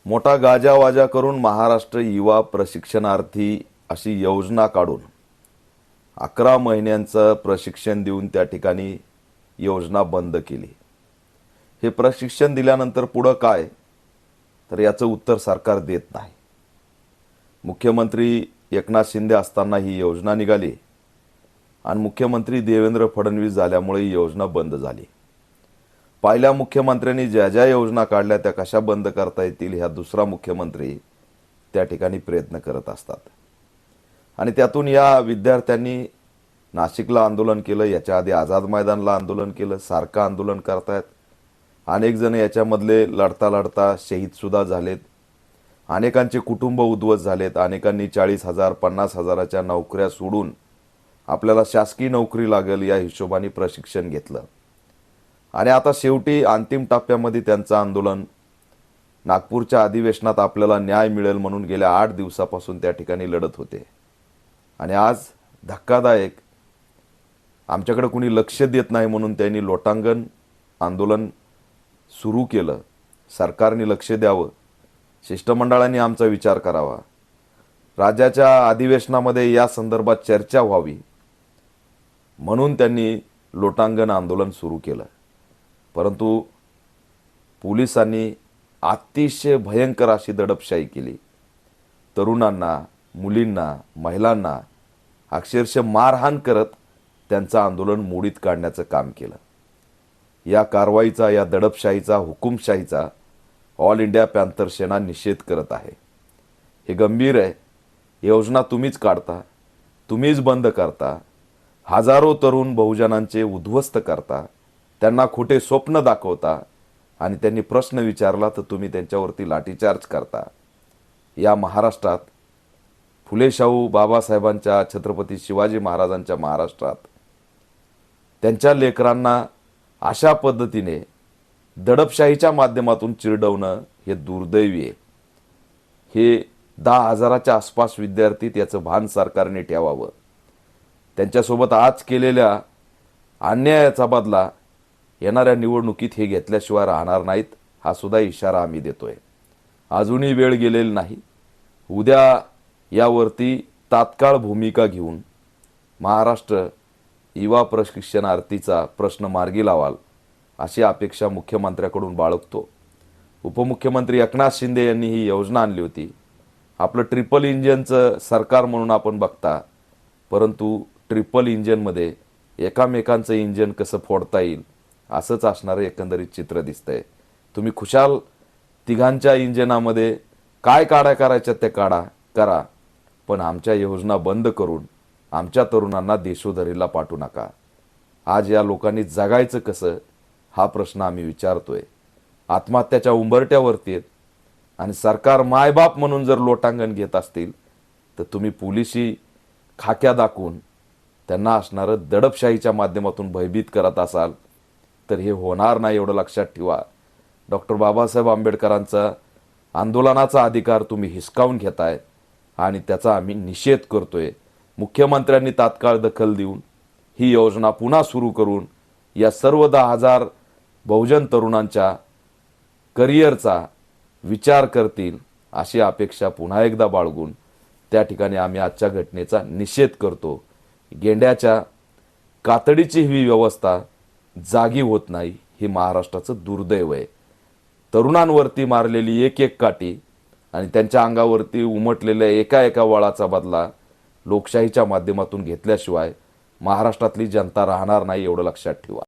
मोठा गाजावाजा करून महाराष्ट्र युवा प्रशिक्षणार्थी अशी योजना काढून 11 महिन्यांचं प्रशिक्षण देऊन त्या ठिकाणी योजना बंद केली। हे प्रशिक्षण दिल्यानंतर पुढे काय, तर याचं उत्तर सरकार देत नाही। मुख्यमंत्री एकनाथ शिंदे असताना ही योजना निघाली आणि मुख्यमंत्री देवेंद्र फडणवीस झाल्यामुळे ही योजना बंद झाली। पहिल्या मुख्यमंत्र्यांनी ज्या ज्या योजना काढल्या त्या कशा बंद करता येतील ह्या दुसरा मुख्यमंत्री त्या ठिकाणी प्रयत्न करत असतात। आणि त्यातून या विद्यार्थ्यांनी नाशिकला आंदोलन केलं, याच्या आधी आझाद मैदानला आंदोलन केलं, सारखं आंदोलन करतायत। अनेक जण याच्यामधले लढता लढता शहीद सुद्धा झालेत, अनेकांचे कुटुंब उद्ध्वस्त झालेत, अनेकांनी 40,000 50,000च्या नोकऱ्या सोडून आपल्याला शासकीय नोकरी लागेल या हिशोबाने प्रशिक्षण घेतलं। आणि आता शेवटी अंतिम टप्प्यामध्ये त्यांचं आंदोलन नागपूरच्या अधिवेशनात आपल्याला न्याय मिळेल म्हणून गेल्या 8 दिवसापासून त्या ठिकाणी लढत होते। आणि आज धक्कादायक आमच्याकडे कुणी लक्ष देत नाही म्हणून त्यांनी लोटांगण आंदोलन सुरू केलं। सरकारने लक्ष द्यावं, शिष्टमंडळांनी आमचा विचार करावा, राज्याच्या अधिवेशनामध्ये या संदर्भात चर्चा व्हावी म्हणून त्यांनी लोटांगण आंदोलन सुरू केलं। परंतु पोलिसांनी अतिशय भयंकर अशी दडपशाही केली। तरुणांना, मुलींना, महिलांना अक्षरशः मारहाण करत त्यांचं आंदोलन मोडीत काढण्याचं काम केलं। या कारवाईचा, या दडपशाहीचा, हुकुमशाहीचा ऑल इंडिया पॅंथर सेना निषेध करत आहे। हे गंभीर आहे। योजना तुम्हीच काढता, तुम्हीच बंद करता, हजारो तरुण बहुजनांचे उद्ध्वस्त करता, त्यांना खोटे स्वप्न दाखवता आणि त्यांनी प्रश्न विचारला तर तुम्ही त्यांच्यावरती लाठीचार्ज करता। या महाराष्ट्रात फुले शाहू बाबासाहेबांच्या, छत्रपती शिवाजी महाराजांच्या महाराष्ट्रात त्यांच्या लेकरांना अशा पद्धतीने दडपशाहीच्या माध्यमातून चिरडवणं हे दुर्दैवी आहे। हे 10,000च्या आसपास विद्यार्थी, त्याचं भान सरकारने ठेवावं। त्यांच्यासोबत आज केलेल्या अन्यायाचा बदला येणाऱ्या निवडणुकीत हे घेतल्याशिवाय राहणार नाहीत, हा सुद्धा इशारा आम्ही देतोय। अजूनही वेळ गेलेली नाही। उद्या यावरती तात्काळ भूमिका घेऊन महाराष्ट्र युवा प्रशिक्षणार्थीचा प्रश्न मार्गी लावाल अशी अपेक्षा मुख्यमंत्र्याकडून बाळगतो। उपमुख्यमंत्री एकनाथ शिंदे यांनी ही योजना आणली होती। आपलं ट्रिपल इंजिनचं सरकार म्हणून आपण बघता, परंतु ट्रिपल इंजिनमध्ये एकामेकांचं इंजिन कसं फोडता येईल असंच असणारं एकंदरीत चित्र दिसतंय। तुम्ही खुशाल तिघांच्या इंजिनामध्ये काय काड्या करायच्या ते करा, पण आमच्या योजना बंद करून आमच्या तरुणांना देशोधडीला पाठवू नका। आज या लोकांनी जगायचं कसं हा प्रश्न आम्ही विचारतोय। आत्महत्याच्या उंबरट्यावरती आहेत आणि सरकार मायबाप म्हणून जर लोटांगण घेत असतील तर तुम्ही पोलिसी खाक्या दाखवून त्यांना असणारं दडपशाहीच्या माध्यमातून भयभीत करत असाल तर हे होणार नाही, एवढं लक्षात ठेवा। डॉक्टर बाबासाहेब आंबेडकरांचा आंदोलनाचा अधिकार तुम्ही हिसकावून घेताय आणि त्याचा आम्ही निषेध करतोय। मुख्यमंत्र्यांनी तात्काळ दखल देऊन ही योजना पुन्हा सुरू करून या सर्व 10,000 बहुजन तरुणांच्या करिअरचा विचार करतील अशी अपेक्षा पुन्हा एकदा बाळगून त्या ठिकाणी आम्ही आजच्या घटनेचा निषेध करतो। गेंड्याच्या कातडीची ही व्यवस्था जागी होत नाही, हे महाराष्ट्राचं दुर्दैव आहे। तरुणांवरती मारलेली एक एक काठी आणि त्यांच्या अंगावरती उमटलेल्या एका एका वळाचा बदला लोकशाहीच्या माध्यमातून घेतल्याशिवाय महाराष्ट्रातली जनता राहणार नाही, एवढं लक्षात ठेवा।